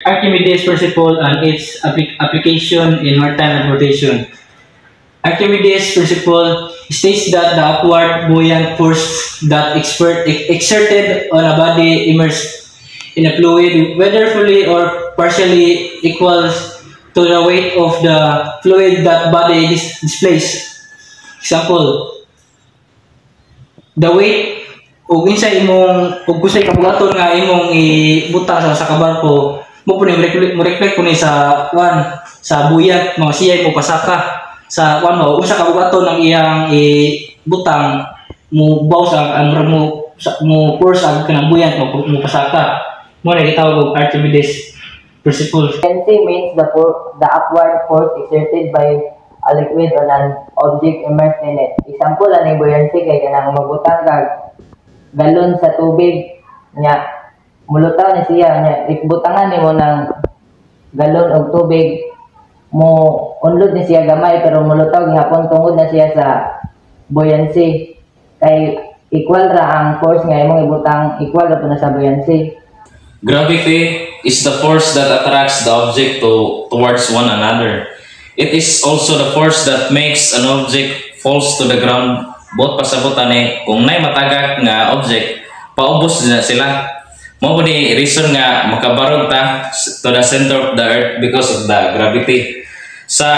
Archimedes' principle and its application in maritime transportation. Archimedes' principle states that the upward buoyant force that exerted on a body immersed in a fluid, whether fully or partially, equals to the weight of the fluid that body displays. Example, the weight ug unsay imong ug kusay kabugaton nga imong ibutang sa kabarko mo po mo reflect po ni sa sa buyat mga siyay mo pasaka sa mo usa ka bugaton ang iyang ibutang mo baw sa ang mo force ang kanang buyat mo pasaka mo na gitawag og Archimedes principle. Buoyancy means the upward force exerted by a liquid on an object immersed in it. Example ani buoyancy kay kanang magbutang kag galon sa tubig nya mulutaw ni siya nya ibutangan nimo ng galon og tubig mo unlod ni siya gamay pero mulutaw gihapon tungod na siya sa buoyancy kay equal ra ang force nga imong ibutang equal ra po na sa buoyancy. Gravity is the force that attracts the object towards one another. It is also the force that makes an object falls to the ground. Bot pasabutan kung nay matagak nga object paubos na sila mo ni reason nga makabarog ta to the center of the earth because of the gravity. Sa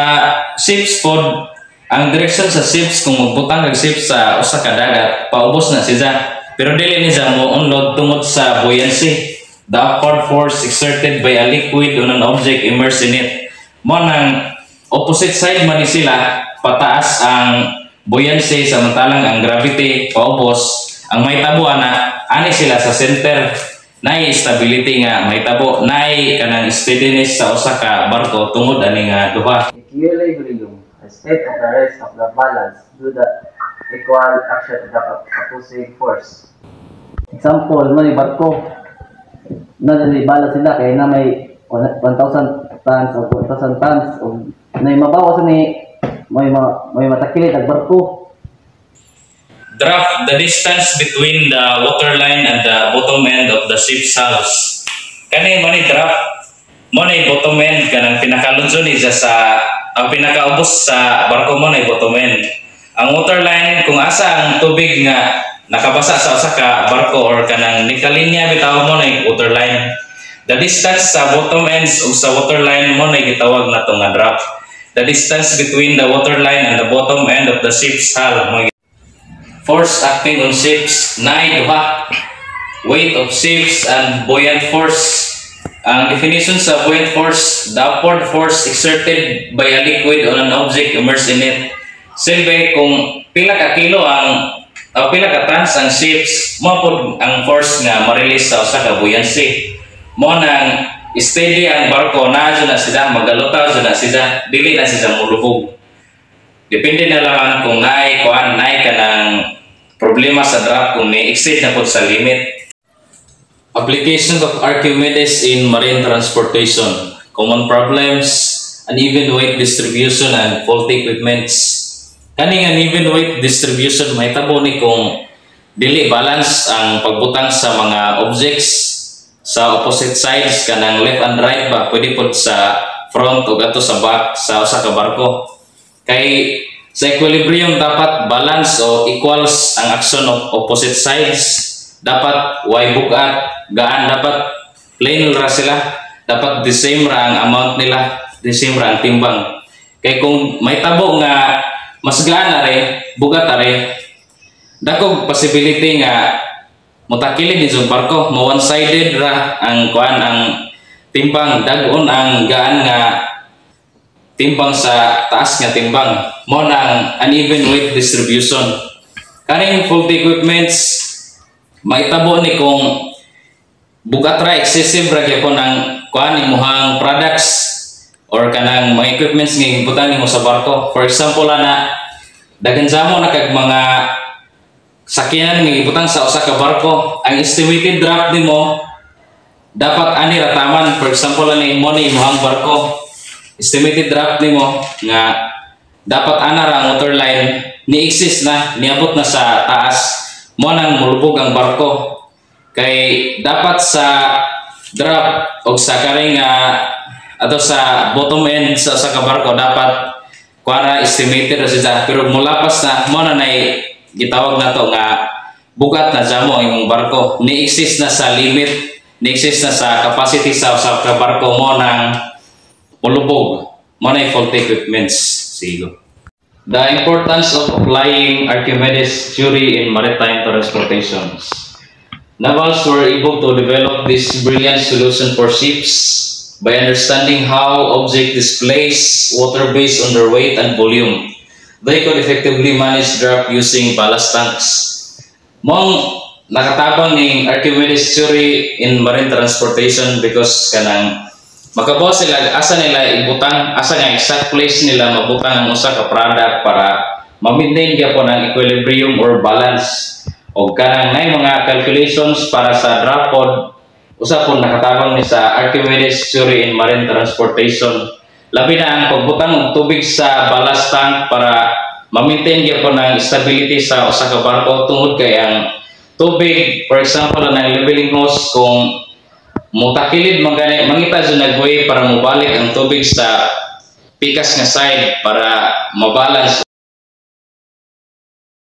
ships pod ang direction sa ships kung magbutang kag ships sa usa ka dagat paubos na siya pero dili ni siya mo unload tungod sa buoyancy, the upward force exerted by a liquid on an object immersed in it. Mo nang opposite side man ni sila pataas ang buoyancy samantalang ang gravity paubos. Ang may tabo ana ani sila sa center nay stability nga may tabo nay kanang steadiness sa usa ka barko tungod ani nga duha. Equilibrium, a state of the rest of the balance due the equal action of the opposing force. Example man ni barko na dili balance sila kay na may 1,000 tons o 1,000 tons o nay mabawas ni may matakilit ang barko. Draft the distance between the water line and the bottom end of the ship's hulls. Kani mo ni draft mo ni bottom end kanang pinakalunson ni sa ang pinakaubos sa barko mo ni bottom end. Ang water line kung asa ang tubig nga nakabasa sa usa ka barko or kanang nikalinya bitaw mo ni water line. The distance sa bottom ends ug sa water line mo ni gitawag nato nga draft. The distance between the water line and the bottom end of the ship's hull. Force acting on ships, duha. Weight of ships and buoyant force. Ang definition sa buoyant force, the upward force exerted by a liquid on an object immersed in it. Silbi kung pila ka kilo pila ka tons ang ships, mo pod ang force nga ma-release sa usa ka buoyancy. Mo nang steady ang barko na sila magalutaw na sila dili na sila mulubog. Depende na lang kung naay ka ng problema sa draft kung ni-exceed na po sa limit. Application of Archimedes in marine transportation. Common problems, uneven weight distribution and faulty equipments. Kaning uneven weight distribution mahitabo ni kung dili balance ang pagbutang sa mga objects sa opposite sides kanang left and right ba pwede pod sa front o ato sa back sa usa ka barko kay sa equilibrium dapat balance o equals ang action of opposite sides dapat way bugat gaan dapat plain ra sila dapat the same ra ang amount nila the same ra ang timbang kay kung may tabo nga mas gaan na bugat are dakog possibility nga mutakilid ni sa barko mo one-sided ra ang ang timbang dagon ang gaan nga timbang sa taas nga timbang mo nang uneven weight distribution. Kaning faulty equipments maitabo ni kung bugat ra excessive ra gyapon ang imuhang products or kanang mga equipments nga gibutan nimo sa barko. For example ana daghan jamo na kag mga sakyanan nga ibutang sa usa ka barko ang estimated draft nimo dapat ani rataman. For example ani mo ni imong barko estimated draft nimo nga dapat ana ra motor line ni exist na niabot na sa taas mo nang mulubog ang barko kay dapat sa draft og sa karing ato sa bottom end sa kabarko dapat kuara estimated ra siya, pero mulapas na mo na nay gitawag na to nga bugat na jamo ang imong barko, ni exist na sa limit, ni exist na sa capacity sa kabarko mo nang ulubog mo na faulty equipments. Sigo. The importance of applying Archimedes' theory in maritime transportations. Navals were able to develop this brilliant solution for ships by understanding how object displays water based on their weight and volume. They could effectively manage draft using ballast tanks. Mong nakatabang ning Archimedes' theory in marine transportation because kanang makabaw sila asa nila ibutang, asa nga exact place nila mabutang ang usa ka product para ma-maintain gyapon ang equilibrium or balance. O kanang may mga calculations para sa draft pod usa pon nakatabang ni sa Archimedes theory in marine transportation, labi na ang pagbutang og tubig sa ballast tank para ma-maintain gyapon ang stability sa usa ka barko tungod kay ang tubig, for example ang leveling hose kung mutakilid mangita sa nagway para mobalik ang tubig sa pikas nga side para mabalance